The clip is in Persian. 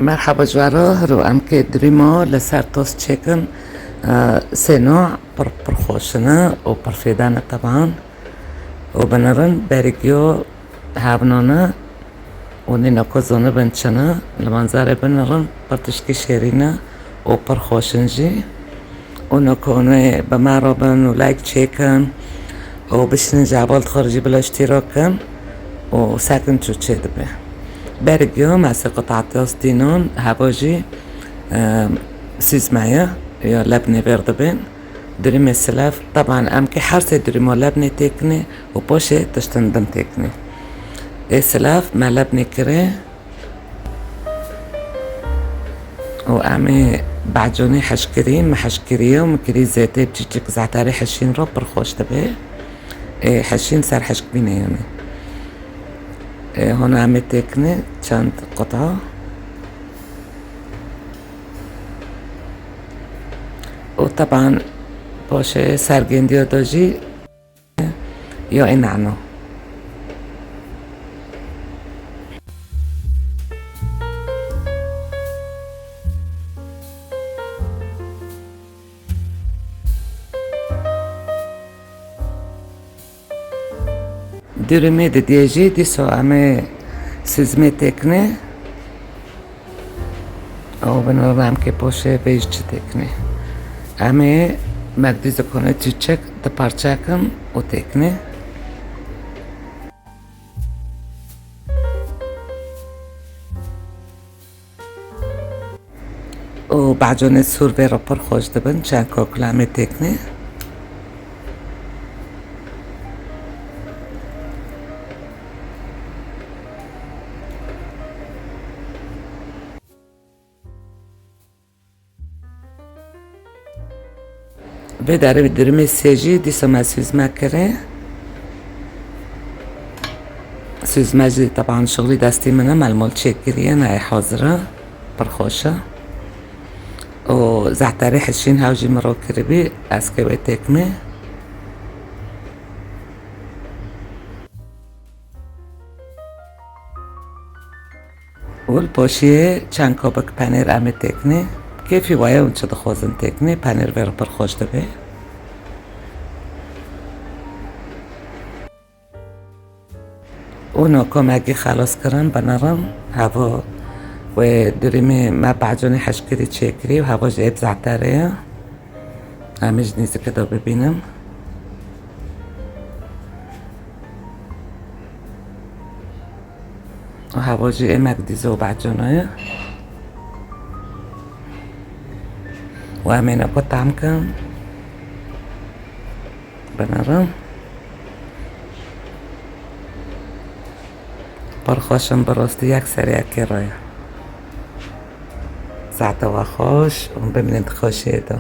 مرحبا جوارا رو ام که دریما لسر توست چیکن سه نوع پرخوشنه و پرفیدنه طبعا و بنرن برگیو هابنانه و نینا کزونه بنچنه لمنظر بنرن پرتشکی شیرینه و پرخوشنجی و نکونه بمرابن و لایک چیکن و بشنین جعبالت خارجی بلا اشتراكن و ساكن شو تشيد به برجيو مع قطعة دينون هواجي سيزمايا يا لبنة بردبين دريم السلاف طبعا امكي حرسة دريمو لبنة تكني وبوشي تشتندم تكني السلاف مع لبنة كري وأعمي بعجوني حشكري ما حشكريه ومكري زيتي بتجيك زعتاري حشين رو برخوش تبه حشين صار حشكبينه يعني هون عم تكني چند قطعة وطبعا باشه سرگندی داجی یا این نعنو دورمي ديجي دي سو عمي سيزمي تكني او بنو عم كي بوشه بيج تكني عمي مقديز کنه تیچک د پارچاکم و تکنه و بعجون سور بیرا پر خوش دبن چند کوکل عمي تکنه به داره درمی سیجی دیسا ما سوزما کره سوزما جدی طبعا شغلی دستی منه ملمول چکریه نای حاضره پرخوشه و زعتری حشین هاوجی مرو کربی از که به تکمه والباشیه چند کابک پنیر امه تکنه كيفي ويا ونشد خوزن تكني بانير فير برخوش دبي اونو كوماگي خلاص كرن بنرم هوا و دريمي ما بعجوني حشكري تشكري وهوا جايب زعترية همش نيزي كده ببينم وهوا جي مقديزو بعجونايا وامين اكو طعمكم بنرم برخوشم براستی یک سری اکی رای زعتا و خوش و ببینید خوشیده